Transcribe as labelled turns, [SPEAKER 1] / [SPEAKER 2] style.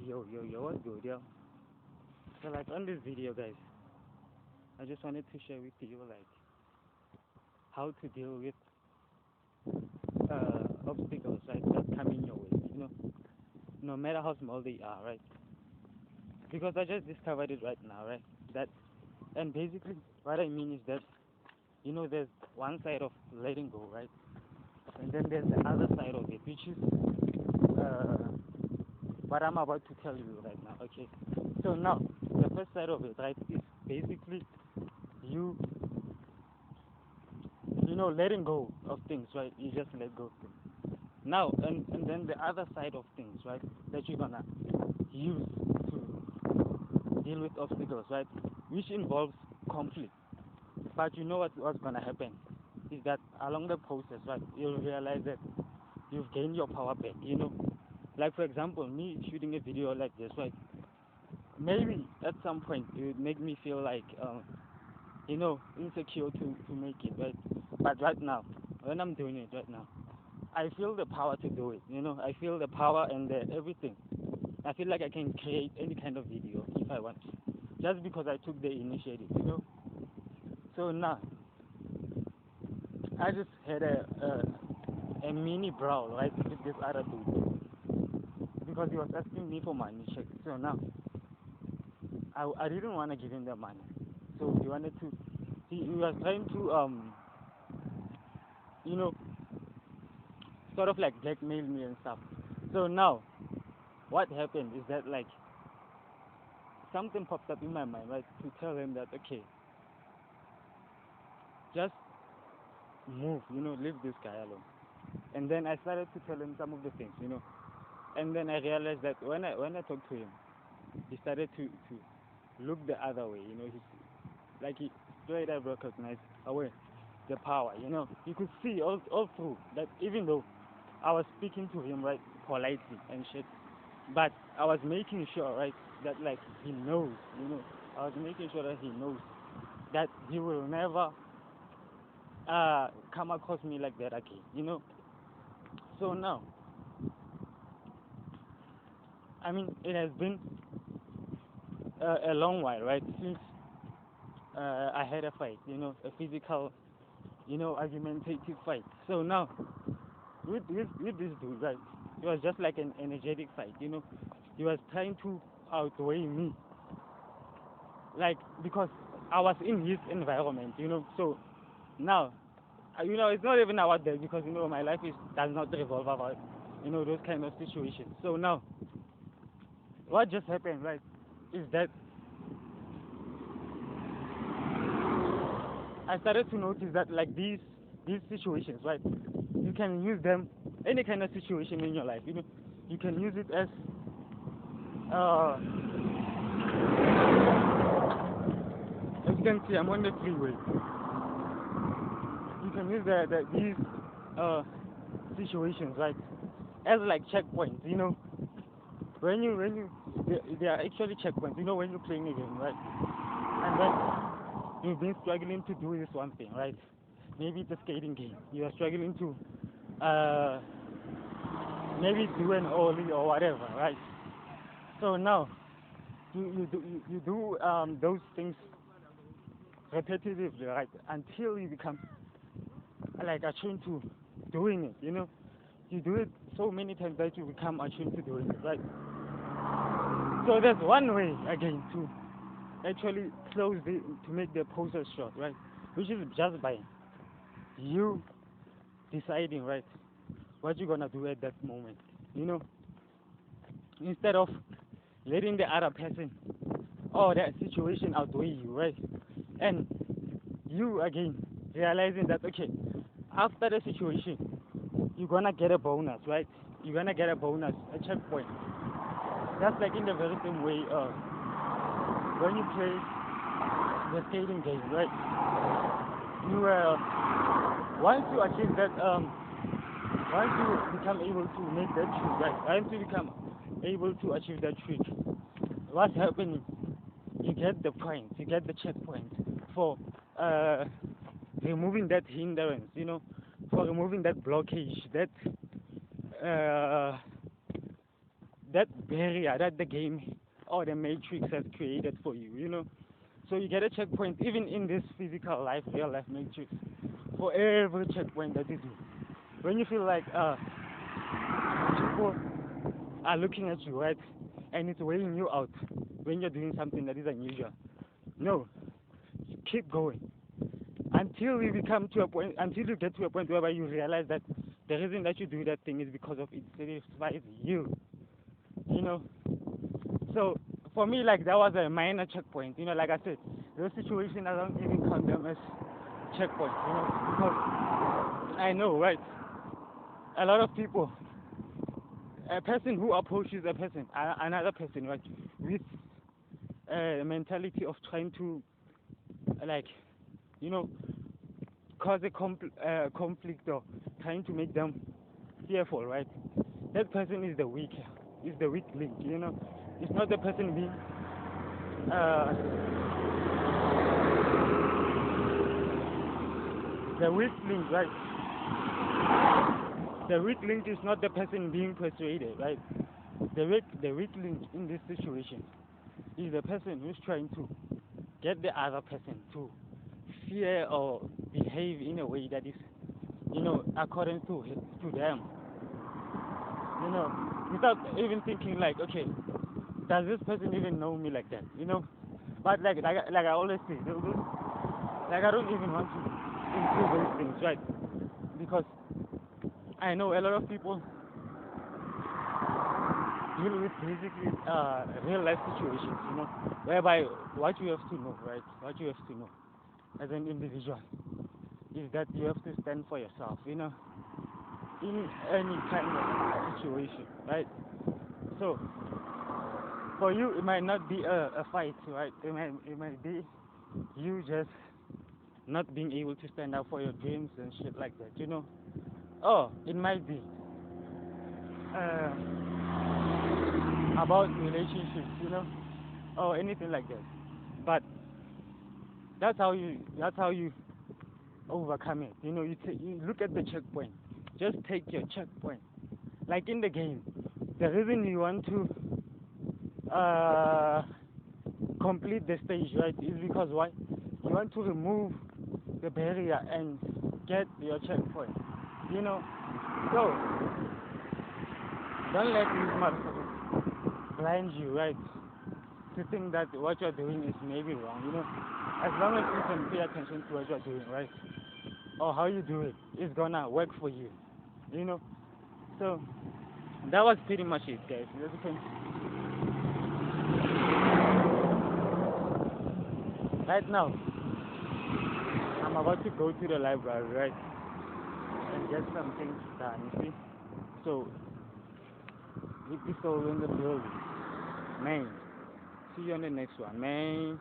[SPEAKER 1] Yo, what's good, yo? So, like, on this video, guys, I just wanted to share with you, like, how to deal with obstacles, right, that come in your way, no matter how small they are, right? Because I just discovered it right now, right? That, and basically, what I mean is that, there's one side of letting go, right? And then there's the other side of it, which is uh, what I'm about to tell you right now, okay? So, now, the first side of it, right, is basically you letting go of things, right? You just let go of things. Now, and then the other side of things, right, that you're gonna use to deal with obstacles, right, which involves conflict. But you know what's gonna happen is that along the process, right, you'll realize that you've gained your power back. Like, for example, me shooting a video like this, right? Maybe at some point it would make me feel like insecure to make it, right? But right now, when I'm doing it right now, I feel the power to do it. I feel the power and everything. I feel like I can create any kind of video if I want to, just because I took the initiative. So now, I just had a mini brawl, right, with this other dude because he was asking me for money check. So now, I didn't want to give him the money. So he wanted to, he was trying to, you know, sort of like blackmail me and stuff. So now, what happened is that, like, something popped up in my mind, right, to tell him that, okay, just move, leave this guy alone. And then I started to tell him some of the things. And then I realized that when I talked to him, he started to look the other way. He straight up recognized away the power. You could see all through that, even though I was speaking to him, right, politely and shit, but I was making sure, right, that, like, he knows. I was making sure that he knows that he will never come across me like that again. So now, I mean, it has been a long while, right, since I had a fight, a physical, argumentative fight. So now, with this dude, right, it was just like an energetic fight. He was trying to outweigh me, like, because I was in his environment. So now, it's not even about that because my life does not revolve about those kind of situations. So now, what just happened, right, is that I started to notice that, like, these situations, right, you can use them any kind of situation in your life. You can use it as uh, as you can see, I'm on the freeway. You can use these uh, situations, right, as like checkpoints. When you they are actually checkpoints. When you're playing a game, right, and then you've been struggling to do this one thing, right? Maybe it's a skating game. You are struggling to uh, maybe do an ollie or whatever, right? So now you do those things repetitively, right, until you become like attuned to doing it. You do it so many times that you become attuned to doing it, right? So there's one way again to actually to make the process short, right? Which is just by you deciding, right, what you're gonna do at that moment. You know, Instead of letting the other person or that situation outweigh you, right? And you again realizing that, okay, after the situation, you're gonna get a bonus, right? You're gonna get a bonus, a checkpoint. That's like in the very same way when you play the skating game, right? You once you achieve that, once you become able to make that trick, right? Once you become able to achieve that trick, what's happening? You get the points, you get the checkpoint for uh, removing that hindrance, for removing that blockage, uh, that barrier that the game or the matrix has created for you, So you get a checkpoint even in this physical life, real life matrix, for every checkpoint that you do. When you feel like people are looking at you, right, and it's weighing you out when you're doing something that is unusual. No, you keep going until you become to a point, until you get to a point where you realize that the reason that you do that thing is because of it satisfies you, you know. So for me, like that was a minor checkpoint, like I said, those situations I don't even count them as checkpoints, because I know, right? A lot of people, a person who approaches another person, right, with a mentality of trying to, like, you know, cause a conflict or trying to make them fearful, right? That person is the weak link, It's not the person being uh, the weak link, right? The weak link is not the person being persuaded, right? The weak link in this situation is the person who's trying to get the other person to fear or behave in a way that is, according to them, without even thinking like, okay, does this person even know me like that, But like I always say, like I don't even want to include those things, right? Because I know a lot of people deal with basically real life situations, whereby what you have to know, right? What you have to know as an individual is that you have to stand for yourself, in any kind of situation, right? So for you, it might not be a fight, right? It might be you just not being able to stand up for your dreams and shit like that, Or it might be uh, about relationships, or anything like that. But that's how you overcome it. You look at the checkpoint. Just take your checkpoint. Like in the game, the reason you want to complete the stage, right, is because why? You want to remove the barrier and get your checkpoint. So don't let these motherfuckers blind you, right? To think that what you're doing is maybe wrong, As long as you can pay attention to what you're doing, right? Or how you do it, it's gonna work for you, So that was pretty much it, guys. As you can right now, I'm about to go to the library, right? And get some things done, you see? So, keep this all in the building. Man, see you on the next one, man.